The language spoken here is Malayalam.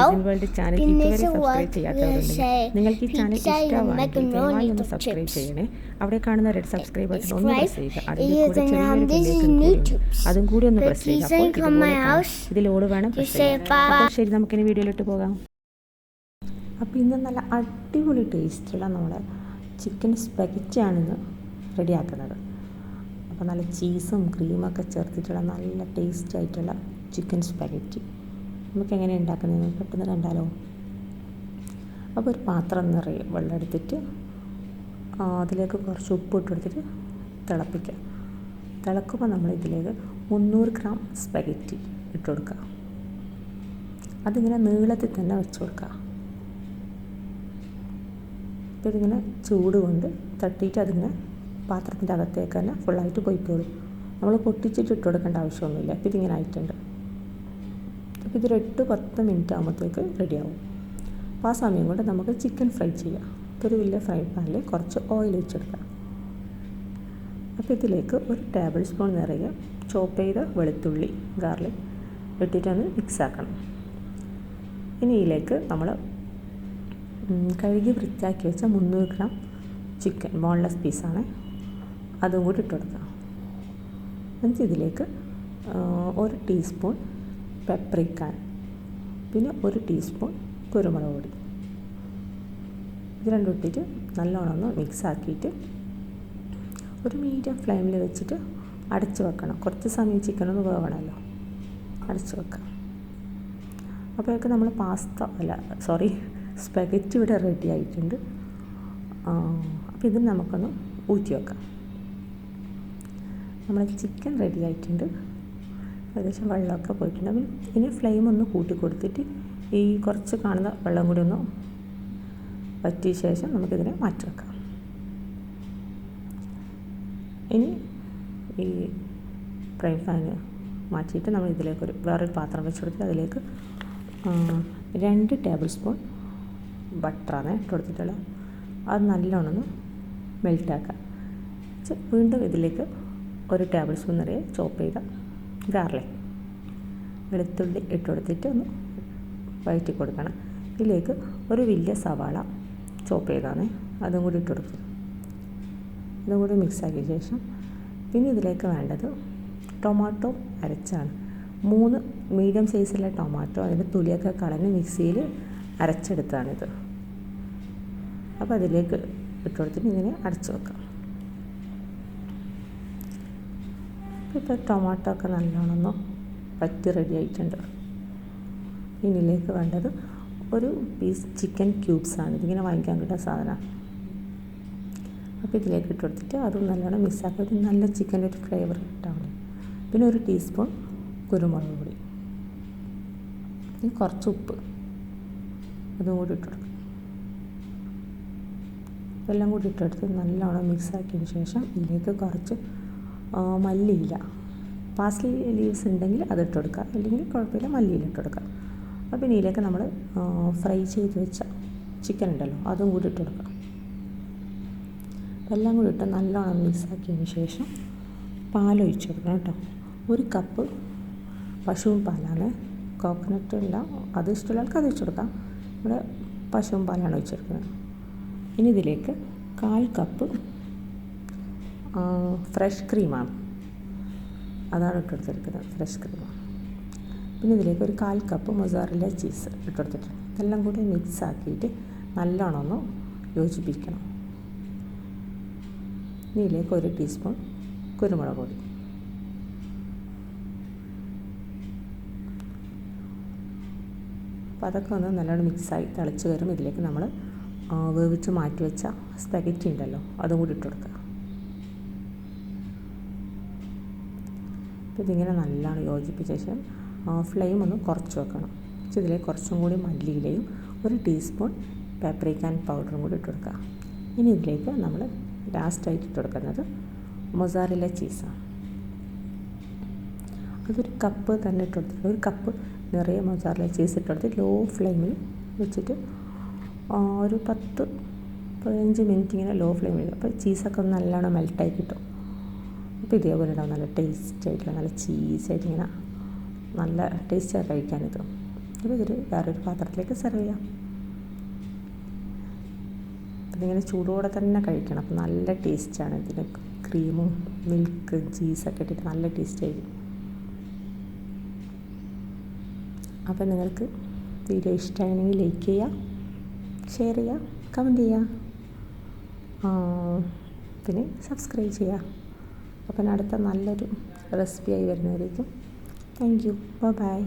കിച്ചൻ വേൾഡ് ചാനൽ ഇതുവരെ സബ്സ്ക്രൈബ് ചെയ്യാത്തവരുണ്ടെങ്കിൽ നിങ്ങൾക്ക് ഈ ചാനൽ ഇഷ്ടമാണെങ്കിൽ ദയവായി ഒന്ന് സബ്സ്ക്രൈബ് ചെയ്യണേ. അവിടെ കാണുന്ന റെഡ് സബ്സ്ക്രൈബ് ബട്ടൺ ഒന്ന് പ്രസ് ചെയ്യുക. അതിൻ്റെ കൂടെ ചെറിയൊരു ബെല്ലൈക്കൺ അതും കൂടി ഒന്ന് പ്രസ് ചെയ്യുക. അപ്പോൾ ഇതുപോലെ ഇതിലോട് വേണം പ്രസ് ചെയ്യാൻ. അപ്പോൾ ശരി, നമുക്കിനി വീഡിയോയിലോട്ട് പോകാം. അപ്പോൾ ഇന്ന് നല്ല അടിപൊളി ടേസ്റ്റുള്ള നമ്മുടെ ചിക്കൻ സ്പെഗറ്റിയാണിന്ന് റെഡിയാക്കുന്നത്. അപ്പോൾ നല്ല ചീസും ക്രീമൊക്കെ ചേർത്തിട്ടുള്ള നല്ല ടേസ്റ്റ് ആയിട്ടുള്ള ചിക്കൻ സ്പെഗറ്റി നമുക്ക് എങ്ങനെ ഉണ്ടാക്കുന്നതെന്ന് പെട്ടെന്ന് കണ്ടാലോ. അപ്പോൾ ഒരു പാത്രം നിറയെ വെള്ളം എടുത്തിട്ട് അതിലേക്ക് കുറച്ച് ഉപ്പ് ഇട്ട് കൊടുത്തിട്ട് തിളപ്പിക്കുക. തിളക്കുമ്പോൾ നമ്മൾ ഇതിലേക്ക് 300 ഗ്രാം സ്പെഗറ്റി ഇട്ട് കൊടുക്കുക. അതിങ്ങനെ നീളത്തിൽ തന്നെ വെച്ച് കൊടുക്കുക. അപ്പോൾ ഇതിങ്ങനെ ചൂട് കൊണ്ട് തട്ടിയിട്ട് അതിങ്ങനെ പാത്രത്തിൻ്റെ അകത്തേക്ക് തന്നെ ഫുള്ളായിട്ട് പൊയ്ക്കോളും. നമ്മൾ പൊട്ടിച്ചിട്ട് ഇട്ട് കൊടുക്കേണ്ട ആവശ്യമൊന്നുമില്ല. അപ്പോൾ ഇതിങ്ങനെ ആയിട്ടുണ്ട്. അപ്പോൾ ഇതൊരു 8-10 മിനിറ്റ് ആകുമ്പോഴത്തേക്ക് റെഡിയാവും. അപ്പോൾ ആ സമയം കൊണ്ട് നമുക്ക് ചിക്കൻ ഫ്രൈ ചെയ്യാം. ഇപ്പോൾ ഒരു വലിയ ഫ്രൈ പാനിൽ കുറച്ച് ഓയിൽ വെച്ചെടുക്കാം. അപ്പോൾ ഇതിലേക്ക് 1 ടേബിൾ സ്പൂൺ നിറയെ ചോപ്പ് ചെയ്ത വെളുത്തുള്ളി ഗാർലിക് ഇട്ടിട്ടൊന്ന് മിക്സ് ആക്കണം. ഇനി ഇതിലേക്ക് നമ്മൾ കഴുകി വൃത്തിയാക്കി വെച്ച 300 ഗ്രാം ചിക്കൻ ബോൺലെസ് പീസാണ്, അതും കൂടി ഇട്ട് കൊടുക്കാം. എന്നിട്ട് ഇതിലേക്ക് 1 ടീസ്പൂൺ പെപ്രിക്ക, പിന്നെ 1 ടീസ്പൂൺ കുരുമുളക് പൊടി, ഇത് രണ്ടും ഇട്ടിട്ട് നല്ലോണം ഒന്ന് മിക്സ് ആക്കിയിട്ട് ഒരു മീഡിയം ഫ്ലെയിമിൽ വെച്ചിട്ട് അടച്ച് വെക്കണം. കുറച്ച് സമയം ചിക്കനൊന്ന് വേവണമല്ലോ, അടച്ച് വെക്കാം. അപ്പോഴൊക്കെ നമ്മൾ സ്പെഗറ്റി ഇവിടെ റെഡി ആയിട്ടുണ്ട്. അപ്പോൾ ഇത് നമുക്കൊന്ന് ഊറ്റി വെക്കാം. നമ്മൾ ചിക്കൻ റെഡി ആയിട്ടുണ്ട്. ഏകദേശം വെള്ളമൊക്കെ പോയിട്ടുണ്ട്. ഇനി ഫ്ലെയിം ഒന്ന് കൂട്ടി കൊടുത്തിട്ട് ഈ കുറച്ച് കാണുന്ന വെള്ളം കൂടി ഒന്ന് വറ്റിയ ശേഷം നമുക്കിതിനെ മാറ്റി വെക്കാം. ഇനി ഈ ഫ്രൈ പാന് മാറ്റിയിട്ട് നമ്മൾ ഇതിലേക്ക് വേറൊരു പാത്രം വെച്ച് കൊടുത്തിട്ട് അതിലേക്ക് 2 ടേബിൾ സ്പൂൺ ബട്ടറാണ് ഇട്ട് കൊടുത്തിട്ടുള്ളത്. അത് നല്ലോണം ഒന്ന് മെൽറ്റാക്കാം. വീണ്ടും ഇതിലേക്ക് 1 ടേബിൾ സ്പൂൺ നിറയെ ചോപ്പ് ചെയ്ത ഗാർലിക് വെളുത്തുള്ളി ഇട്ട് കൊടുത്തിട്ട് ഒന്ന് വഴറ്റി കൊടുക്കണം. ഇതിലേക്ക് ഒരു വലിയ സവാള ചോപ്പ് ചെയ്താണ്, അതും കൂടി ഇട്ട് കൊടുക്കുക. അതും കൂടി മിക്സാക്കിയ ശേഷം പിന്നെ ഇതിലേക്ക് വേണ്ടത് ടൊമാറ്റോ അരച്ചാണ്. 3 മീഡിയം സൈസുള്ള ടൊമാറ്റോ അതിൻ്റെ തൊലിയൊക്കെ കളഞ്ഞ് മിക്സിയിൽ അരച്ചെടുത്താണിത്. അപ്പോൾ അതിലേക്ക് ഇട്ട് കൊടുത്തിട്ട് ഇങ്ങനെ അടച്ചു വെക്കാം. ഇപ്പോൾ ടൊമാറ്റോ ഒക്കെ നല്ലോണം വറ്റി റെഡി ആയിട്ടുണ്ട്. ഇതിലേക്ക് വേണ്ടത് ഒരു പീസ് ചിക്കൻ ക്യൂബ്സാണ്, ഇതിങ്ങനെ വാങ്ങിക്കാൻ കിട്ടുന്ന സാധനമാണ്. അപ്പോൾ ഇതിലേക്ക് ഇട്ട് കൊടുത്തിട്ട് അതും നല്ലോണം മിക്സാക്കി ഒരു നല്ല ചിക്കൻ്റെ ഒരു ഫ്ലേവർ കിട്ടാൻ. പിന്നെ 1 ടീസ്പൂൺ കുരുമുളക് പൊടി, കുറച്ച് ഉപ്പ്, അതും കൂടി ഇട്ട് കൊടുക്കും. എല്ലാം കൂടി ഇട്ടെടുത്ത് നല്ലോണം മിക്സാക്കിയതിന് ശേഷം ഇതിലേക്ക് കുറച്ച് മല്ലിയില, പാസ്ലി ലീവ്സ് ഉണ്ടെങ്കിൽ അത് ഇട്ട് കൊടുക്കുക, അല്ലെങ്കിൽ കുഴപ്പമില്ല, മല്ലിയില ഇട്ട് കൊടുക്കുക. അപ്പോൾ ഇതിലേക്ക് നമ്മൾ ഫ്രൈ ചെയ്ത് വെച്ച ചിക്കൻ ഉണ്ടല്ലോ അതും കൂടി ഇട്ട് കൊടുക്കുക. എല്ലാം കൂടി ഇട്ട് നല്ലോണം മിക്സാക്കിയതിന് ശേഷം പാലൊഴിച്ച് കൊടുക്കണം കേട്ടോ. 1 കപ്പ് പശുവും പാലാണ്, കോക്കനട്ട് ഇല്ല, അത് ഇഷ്ടമുള്ള ആൾക്ക് അത് ഒഴിച്ച് കൊടുക്കാം. ഇവിടെ പശുവും പാലാണ് ഒഴിച്ചെടുക്കുന്നത്. ഇനി ഇതിലേക്ക് 1/4 കപ്പ് ഫ്രഷ് ക്രീമാണ്, അതാണ് ഇട്ടെടുത്തിരിക്കുന്നത്, ഫ്രഷ് ക്രീമാണ്. പിന്നെ ഇതിലേക്ക് 1/4 കപ്പ് മൊസാറില്ല ചീസ് ഇട്ടെടുത്തിട്ടുണ്ട്. ഇതെല്ലാം കൂടി മിക്സ് ആക്കിയിട്ട് നല്ലോണം ഒന്ന് യോജിപ്പിക്കണം. ഇതിലേക്ക് 1 ടീസ്പൂൺ കുരുമുളക് പൊടി, അപ്പോൾ അതൊക്കെ ഒന്ന് നല്ലോണം മിക്സായി തിളച്ച് വരും. ഇതിലേക്ക് നമ്മൾ വേവിച്ച് മാറ്റി വെച്ച സ്പെഗറ്റി ഉണ്ടല്ലോ അതും കൂടി ഇട്ട് കൊടുക്കുക. അപ്പോൾ ഇതിങ്ങനെ നല്ലോണം യോജിപ്പിച്ച ശേഷം ഫ്ലെയിം ഒന്ന് കുറച്ച് വെക്കണം. ഇതിലേക്ക് കുറച്ചും കൂടി മല്ലിയിലയും 1 ടീസ്പൂൺ പാപ്രിക്ക പൗഡറും കൂടി ഇട്ട് കൊടുക്കുക. ഇനി ഇതിലേക്ക് നമ്മൾ ലാസ്റ്റായിട്ട് ഇട്ട് കൊടുക്കുന്നത് മൊസാറില്ല ചീസാണ്. അതൊരു കപ്പ് തന്നെ ഇട്ട് കൊടുത്തിട്ട് 1 കപ്പ് നിറയെ മൊസാറില്ല ചീസ് ഇട്ട് കൊടുത്ത് ലോ ഫ്ലെയിമിൽ വെച്ചിട്ട് ഒരു 10-15 മിനിറ്റ് ഇങ്ങനെ ലോ ഫ്ലെയിമിൽ. അപ്പോൾ ചീസൊക്കെ ഒന്ന് നല്ലോണം മെൽറ്റായി കിട്ടും. അപ്പോൾ ഇതേപോലെ ഉണ്ടാവും, നല്ല ടേസ്റ്റായിട്ടുള്ള നല്ല ചീസായിട്ട് ഇങ്ങനെ നല്ല ടേസ്റ്റാണ് കഴിക്കാനിത്. അപ്പോൾ ഇതൊരു വേറൊരു പാത്രത്തിലേക്ക് സെർവ് ചെയ്യാം. അതിങ്ങനെ ചൂടോടെ തന്നെ കഴിക്കണം. അപ്പം നല്ല ടേസ്റ്റാണ്. ഇതിന് ക്രീമും മിൽക്ക് ചീസൊക്കെ ഇട്ടിട്ട് നല്ല ടേസ്റ്റ് ആയിരിക്കും. അപ്പം നിങ്ങൾക്ക് വീഡിയോ ഇഷ്ടമാണെങ്കിൽ ലൈക്ക് ചെയ്യുക, ഷെയർ ചെയ്യുക, കമൻറ്റ് ചെയ്യുക, പിന്നെ സബ്സ്ക്രൈബ് ചെയ്യുക. അപ്പം അടുത്ത നല്ലൊരു റെസിപ്പിയായി വരുന്നതായിരിക്കും. Thank you. ബൈ.